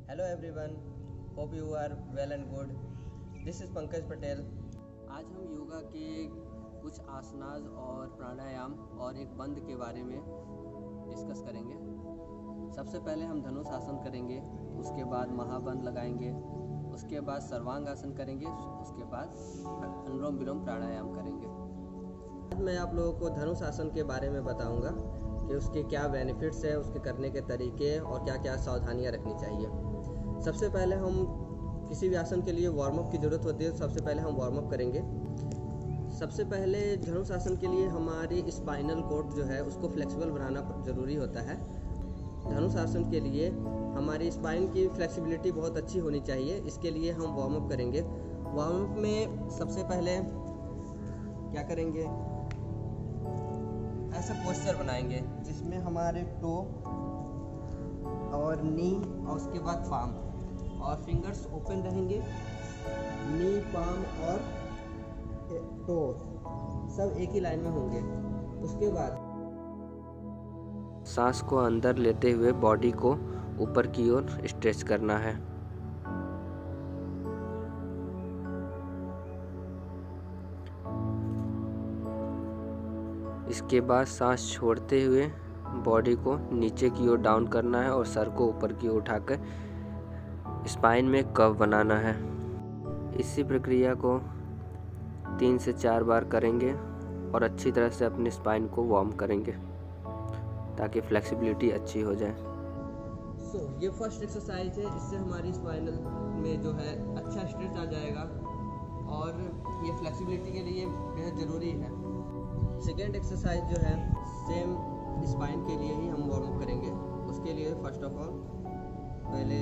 Hello everyone, hope you are well and good. This is Pankaj Patel. आज हम योगा के कुछ आसनास और प्राणायाम और एक बंद के बारे में डिस्कस करेंगे। सबसे पहले हम धनुष आसन करेंगे, उसके बाद महाबंद लगाएंगे, उसके बाद सर्वांग आसन करेंगे, उसके बाद अनुलोम विलोम प्राणायाम करेंगे। आज मैं आप लोगों को धनुष आसन के बारे में बताऊंगा कि उसके क्या बेनिफिट्स है, उसके करने के तरीके और क्या क्या सावधानियां रखनी चाहिए। सबसे पहले हम किसी भी आसन के लिए वार्म अप की ज़रूरत होती है। सबसे पहले हम वार्म अप करेंगे। सबसे पहले धनुष आसन के लिए हमारी स्पाइनल कॉर्ड जो है उसको फ्लेक्सिबल बनाना ज़रूरी होता है। धनुष आसन के लिए हमारी स्पाइन की फ्लेक्सिबिलिटी बहुत अच्छी होनी चाहिए। इसके लिए हम वार्म अप करेंगे। वार्म अप में सबसे पहले क्या करेंगे, ऐसा पोस्चर बनाएंगे जिसमें हमारे टो और नी और उसके बाद पाम और फिंगर्स ओपन रहेंगे। नी, पाम और टो सब एक ही लाइन में होंगे। उसके बाद सांस को अंदर लेते हुए बॉडी को ऊपर की ओर स्ट्रेच करना है। इसके बाद सांस छोड़ते हुए बॉडी को नीचे की ओर डाउन करना है और सर को ऊपर की ओर उठाकर स्पाइन में कर्व बनाना है। इसी प्रक्रिया को 3 से 4 बार करेंगे और अच्छी तरह से अपने स्पाइन को वार्म करेंगे ताकि फ्लेक्सिबिलिटी अच्छी हो जाए। ये फर्स्ट एक्सरसाइज है। इससे हमारी स्पाइनल में जो है अच्छा स्ट्रेच आ जाएगा और ये फ्लेक्सिबिलिटी के लिए बेहद ज़रूरी है। सेकेंड एक्सरसाइज जो है सेम स्पाइन के लिए ही हम वार्म अप करेंगे। उसके लिए फर्स्ट ऑफ ऑल पहले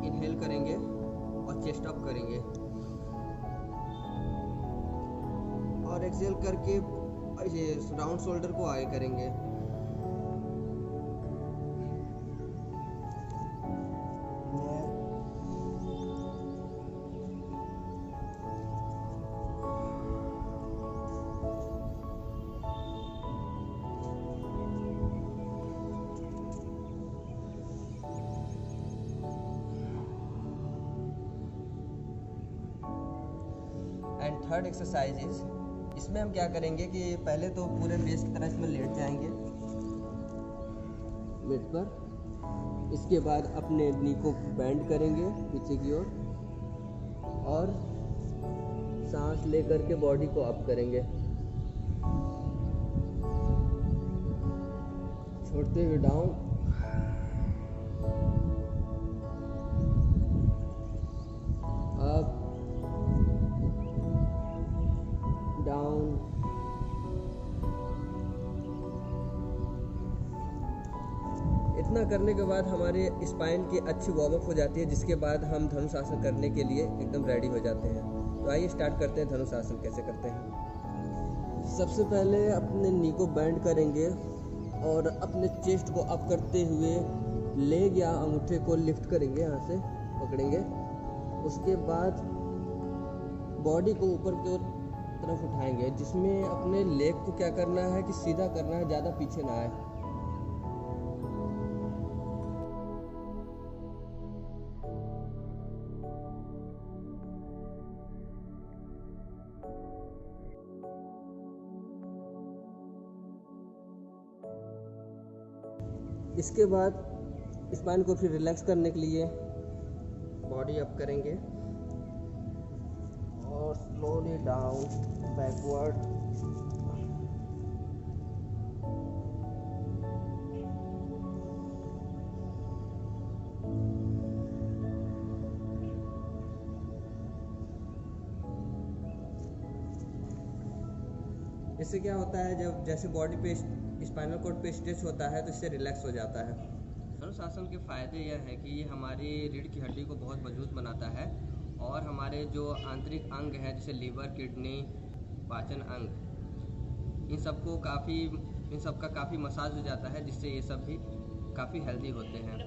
इनहेल करेंगे और चेस्ट अप करेंगे और एक्सहेल करके ये राउंड शोल्डर को आगे करेंगे। एंड थर्ड एक्सरसाइज इज, इसमें हम क्या करेंगे कि पहले तो पूरे फेस की तरह इसमें लेट जाएंगे बेड पर। इसके बाद अपने नी को बेंड करेंगे पीछे की ओर और सांस लेकर के बॉडी को अप करेंगे, छोड़ते हुए डाउन, अप, डाउन, इतना करने के बाद हमारे स्पाइन की अच्छी वार्म अप हो जाती है, जिसके बाद हम धनुष आसन करने के लिए एकदम रेडी हो जाते हैं। तो आइए स्टार्ट करते हैं धनुष आसन कैसे करते हैं। सबसे पहले अपने नी को बेंड करेंगे और अपने चेस्ट को अप करते हुए लेग या अंगूठे को लिफ्ट करेंगे, यहाँ से पकड़ेंगे। उसके बाद बॉडी को ऊपर की ओर तरफ उठाएंगे, जिसमें अपने लेग को क्या करना है कि सीधा करना है, ज़्यादा पीछे ना आए। इसके बाद स्पाइन को फिर रिलैक्स करने के लिए बॉडी अप करेंगे और स्लोली डाउन बैकवर्ड। इससे क्या होता है, जब जैसे बॉडी पे स्पाइनल कॉर्ड पे स्ट्रेच होता है तो इससे रिलैक्स हो जाता है। धनुष आसन के फ़ायदे यह है कि ये हमारी रीढ़ की हड्डी को बहुत मजबूत बनाता है और हमारे जो आंतरिक अंग हैं जैसे लीवर, किडनी, पाचन अंग, इन सबका काफ़ी मसाज हो जाता है, जिससे ये सब भी काफ़ी हेल्दी होते हैं।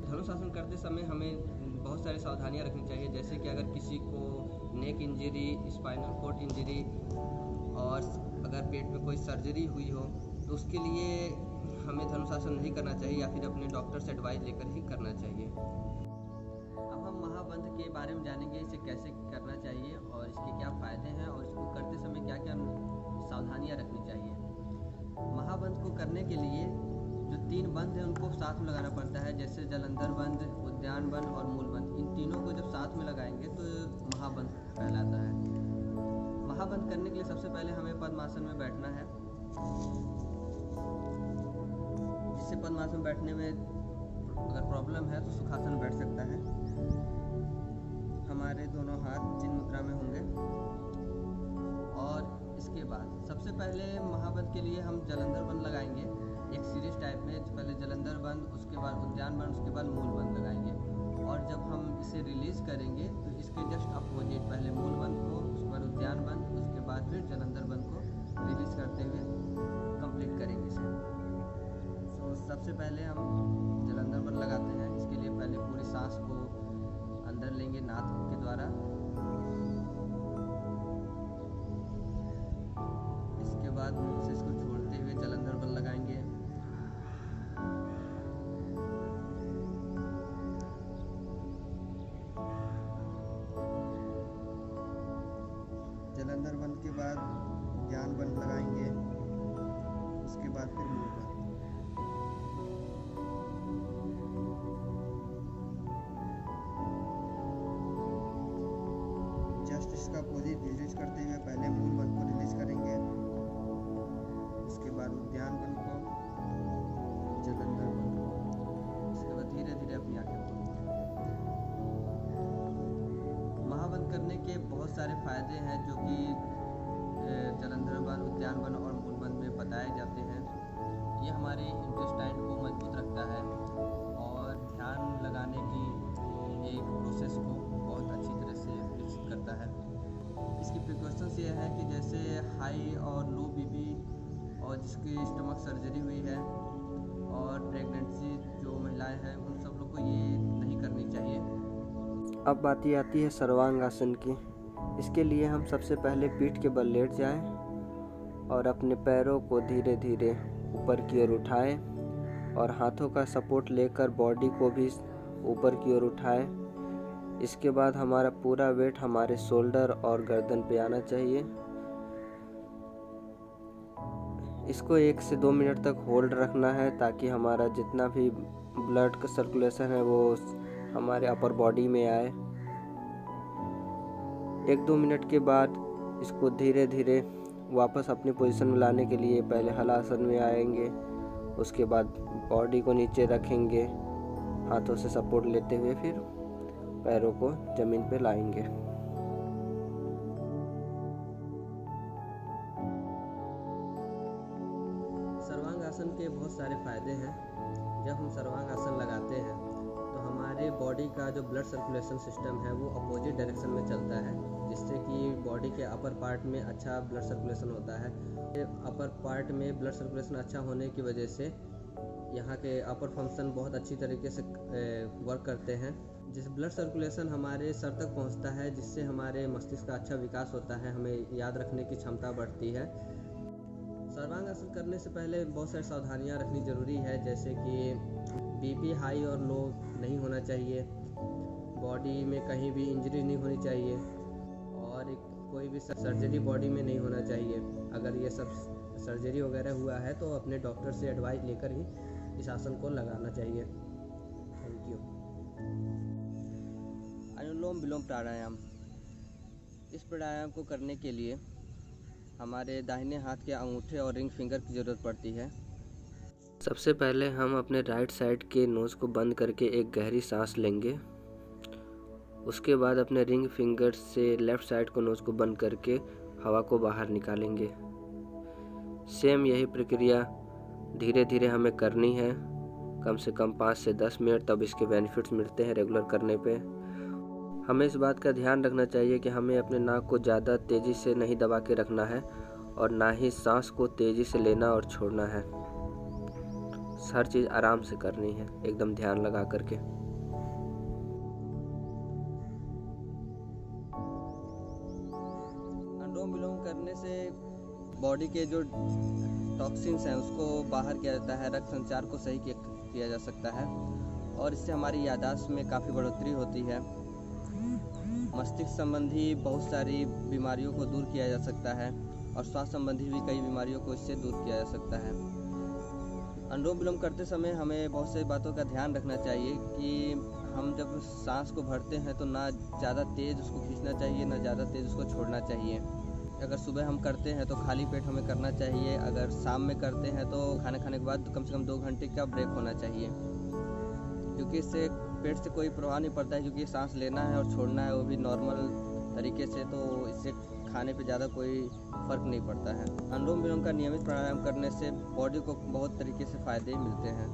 धनुष आसन करते समय हमें बहुत सारी सावधानियां रखनी चाहिए, जैसे कि अगर किसी को नेक इंजरी, स्पाइनल कॉर्ड इंजरी और अगर पेट में कोई सर्जरी हुई हो तो उसके लिए हमें धनुष आसन नहीं करना चाहिए या फिर अपने डॉक्टर से एडवाइस लेकर ही करना चाहिए। हम महाबंध के बारे में जानेंगे, इसे कैसे करना चाहिए और इसके क्या फ़ायदे हैं और इसको करते समय क्या क्या सावधानियाँ रखनी चाहिए। महाबंध को करने के लिए जो 3 बंध हैं उनको साथ में लगाना पड़ता है, जैसे जलंधर बंध, उद्यान बंध और मूल बंध। इन तीनों को जब साथ में लगाएंगे तो महाबंध कहलाता है। महाबंध करने के लिए सबसे पहले हमें पद्मासन में बैठना है। जिससे पद्मासन बैठने में अगर प्रॉब्लम है तो सुखासन में बैठ सकता है। हमारे दोनों हाथ चिन्ह मुद्रा में होंगे। और इसके बाद सबसे पहले महाबंध के लिए हम जलंधर बंध लगाएंगे, एक सीरीज टाइप में। पहले जलंधर बंध, उसके बाद उद्यान बंध, उसके बाद मूल बंध लगाएंगे। और जब हम इसे रिलीज़ करेंगे तो इसके जस्ट अपोजिट पहले मूल बंध को, उसके बाद उद्यान बंध, उसके बाद फिर जलंधर बंध को रिलीज़ करते हुए कंप्लीट करेंगे इसे। तो सबसे पहले हम जलंधर बंध लगाते हैं। इसके लिए पहले पूरी सांस को अंदर लेंगे नाक के द्वारा। इसके बाद मुंह से इसको छोड़ते हुए जलंधर बंध लगाएंगे। जलंधर बंध के बाद उद्यान बंध लगाएंगे, उसके बाद फिर मूल बंध। जस्ट इसका अपोजिट रिलीज करते हुए पहले मूल बंध को रिलीज करेंगे, उसके बाद उद्यान बंध को, जलंधर बंध को। इसके बाद धीरे धीरे अपनी आंखें खोलें। महाबंध करने के बहुत सारे फायदे हैं जो कि जलंधर बंध, उद्यान बंध और मूल बंध में बताए जाते हैं। ये हमारे इंटेस्टाइन को मजबूत रखता है और ध्यान लगाने की एक प्रोसेस को बहुत अच्छी तरह से विकसित करता है। इसकी प्रिकॉशंस ये है कि जैसे हाई और लो बीपी और जिसकी स्टमक सर्जरी हुई है और प्रेगनेंसी जो महिलाएं हैं उन सब लोग को ये नहीं करनी चाहिए। अब बात ये आती है सर्वांग आसन की। इसके लिए हम सबसे पहले पीठ के बल लेट जाएं और अपने पैरों को धीरे धीरे ऊपर की ओर उठाएं और हाथों का सपोर्ट लेकर बॉडी को भी ऊपर की ओर उठाएं। इसके बाद हमारा पूरा वेट हमारे शोल्डर और गर्दन पे आना चाहिए। इसको 1 से 2 मिनट तक होल्ड रखना है ताकि हमारा जितना भी ब्लड का सर्कुलेशन है वो हमारे अपर बॉडी में आए। 1-2 मिनट के बाद इसको धीरे धीरे वापस अपनी पोजीशन में लाने के लिए पहले हलासन में आएंगे, उसके बाद बॉडी को नीचे रखेंगे, हाथों से सपोर्ट लेते हुए फिर पैरों को ज़मीन पे लाएंगे। सर्वांग आसन के बहुत सारे फायदे हैं। जब हम सर्वांग आसन लगाते हैं तो हमारे बॉडी का जो ब्लड सर्कुलेशन सिस्टम है वो अपोजिट डायरेक्शन में चलता है, जिससे कि बॉडी के अपर पार्ट में अच्छा ब्लड सर्कुलेशन होता है। अपर पार्ट में ब्लड सर्कुलेशन अच्छा होने की वजह से यहाँ के अपर फंक्शन बहुत अच्छी तरीके से वर्क करते हैं। जिस ब्लड सर्कुलेशन हमारे सर तक पहुँचता है, जिससे हमारे मस्तिष्क का अच्छा विकास होता है, हमें याद रखने की क्षमता बढ़ती है। सर्वांग आसन करने से पहले बहुत सारी सावधानियाँ रखनी ज़रूरी है, जैसे कि बीपी हाई और लो नहीं होना चाहिए, बॉडी में कहीं भी इंजरी नहीं होनी चाहिए और कोई भी सर्जरी बॉडी में नहीं होना चाहिए। अगर ये सब सर्जरी वगैरह हुआ है तो अपने डॉक्टर से एडवाइस लेकर ही इस आसन को लगाना चाहिए। Thank you. अनुलोम विलोम प्राणायाम। इस प्राणायाम को करने के लिए हमारे दाहिने हाथ के अंगूठे और रिंग फिंगर की ज़रूरत पड़ती है। सबसे पहले हम अपने राइट साइड के नोज़ को बंद करके एक गहरी सांस लेंगे। उसके बाद अपने रिंग फिंगर से लेफ़्ट साइड को नोज़ को बंद करके हवा को बाहर निकालेंगे। सेम यही प्रक्रिया धीरे धीरे हमें करनी है, कम से कम 5 से 10 मिनट, तब इसके बेनिफिट्स मिलते हैं रेगुलर करने पे। हमें इस बात का ध्यान रखना चाहिए कि हमें अपने नाक को ज़्यादा तेज़ी से नहीं दबा के रखना है और ना ही सांस को तेज़ी से लेना और छोड़ना है। हर चीज़ आराम से करनी है, एकदम ध्यान लगा करके। अनुलोम विलोम करने से बॉडी के जो टॉक्सिन्स हैं उसको बाहर किया जाता है, रक्त संचार को सही किया जा सकता है और इससे हमारी याददाश्त में काफ़ी बढ़ोतरी होती है। मस्तिष्क संबंधी बहुत सारी बीमारियों को दूर किया जा सकता है और स्वास्थ्य संबंधी भी कई बीमारियों को इससे दूर किया जा सकता है। अनुलोम विलोम करते समय हमें बहुत सारी बातों का ध्यान रखना चाहिए कि हम जब सांस को भरते हैं तो ना ज़्यादा तेज़ उसको खींचना चाहिए, ना ज़्यादा तेज़ उसको छोड़ना चाहिए। अगर सुबह हम करते हैं तो खाली पेट हमें करना चाहिए। अगर शाम में करते हैं तो खाना खाने के बाद कम से कम 2 घंटे का ब्रेक होना चाहिए, क्योंकि इससे पेट से कोई प्रभाव नहीं पड़ता है, क्योंकि सांस लेना है और छोड़ना है वो भी नॉर्मल तरीके से, तो इससे खाने पे ज़्यादा कोई फ़र्क नहीं पड़ता है। अनुलोम विलोम का नियमित प्राणायाम करने से बॉडी को बहुत तरीके से फ़ायदे मिलते हैं।